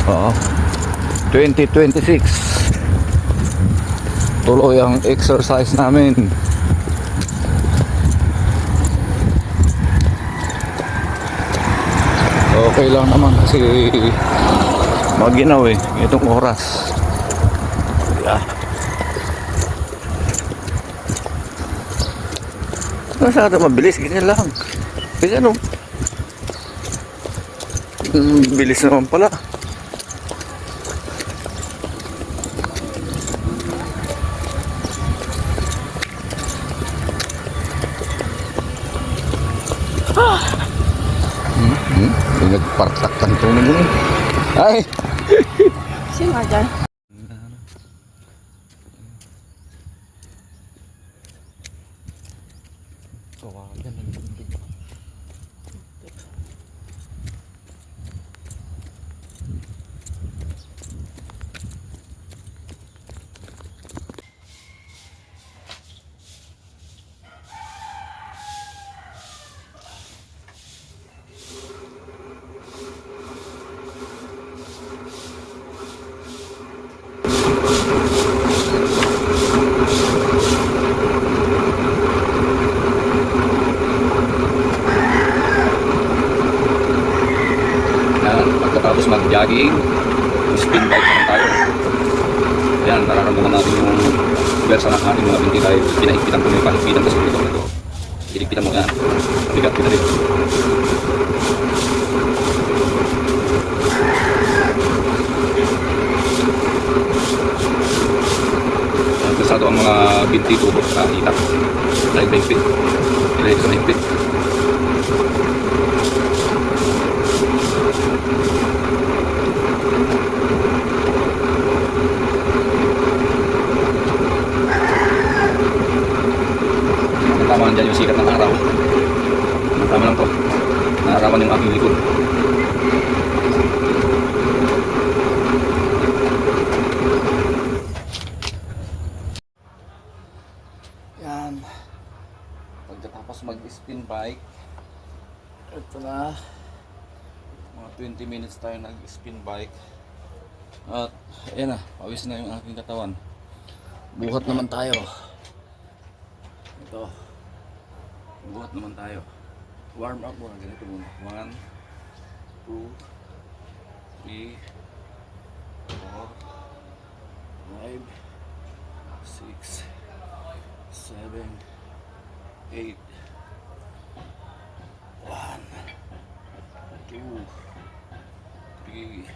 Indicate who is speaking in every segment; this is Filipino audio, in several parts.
Speaker 1: Oo. 2026. Tuloy ang exercise namin. Okay lang naman kasi maginaw itong oras. Yeah. Masyado mabilis, ganyan lang. Ganyan bilis naman pala. Nagpartak ng tunog mo. Ay!
Speaker 2: Sino nga dyan?
Speaker 1: Kawagan. Pagkatapos mag-jogging, spin bike naman tayo. Yan, nararamdaman natin yung bulsa ng ating mga binti tayo. Pinahigpitan ko na yung pahigpitan kasi ito. Hinigpitan mo yan. Bigat kita rin. Kasado ang mga binti tuhod sa itak. Dahil mahigpit. Dahil sa mahigpit. Tama dyan yung sikat ng araw. Tama lang po. Naarawan yung aking likod. Yan. Pagkatapos mag-spin bike, ito na. Mga 20 minutes tayo nag-spin bike. At ayan na, pawis na yung aking katawan. Buhat naman tayo. Ito. Buhat naman tayo. Warm up muna. Ganito muna. 1, 2, 3, 4, 5, 6, 7, 8, 1, 2, 3,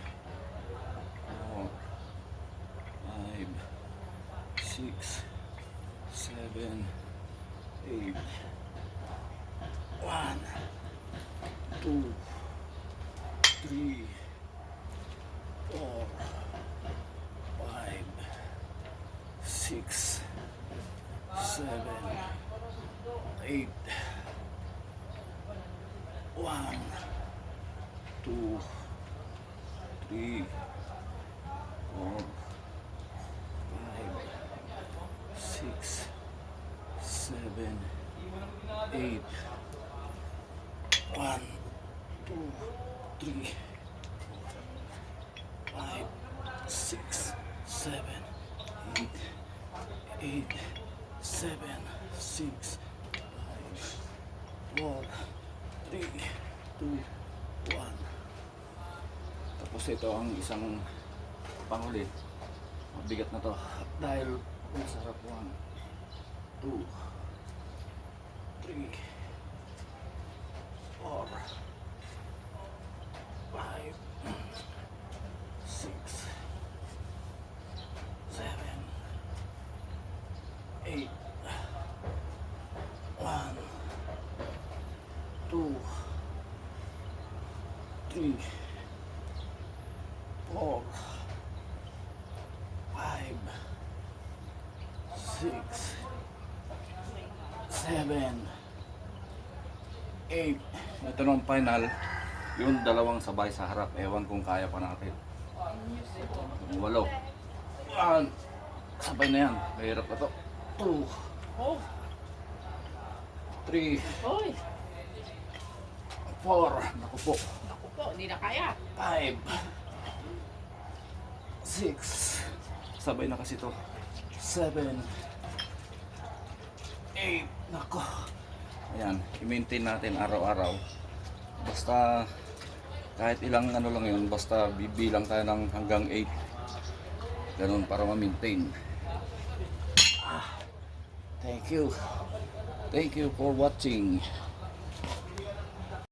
Speaker 1: 4, 5, 6, 7, 8, 1, 2, 3, 4, 5, 6, 7, 8, 1, 2, 3, 4, 5, 6, 7, 8, 1, 2, 3, 5, 6, 7, 8, 8, 7, 6, 5, 4, 3, 2, 1. Tapos ito ang isang panghuli. Mabigat na to dahil masarap. 1, 2, 3, 4, 5, 6, 7, 8, 1, 2, 3, 4, 5, 6, 7, 8. Ito nung final, yung dalawang sabay sa harap. Ewan kung kaya pa natin. 8. Sabay na yan. Mahirap na to. 2, 3, 4. Naku po.
Speaker 2: Naku po, hindi na kaya.
Speaker 1: 5, 6. Sabay na kasi to. 7. 8. Nako. Ayan, i-maintain natin araw-araw. Basta kahit ilang ano lang yun, basta bibilang tayo ng hanggang 8. Ganun para ma-maintain. Thank you. Thank you for watching.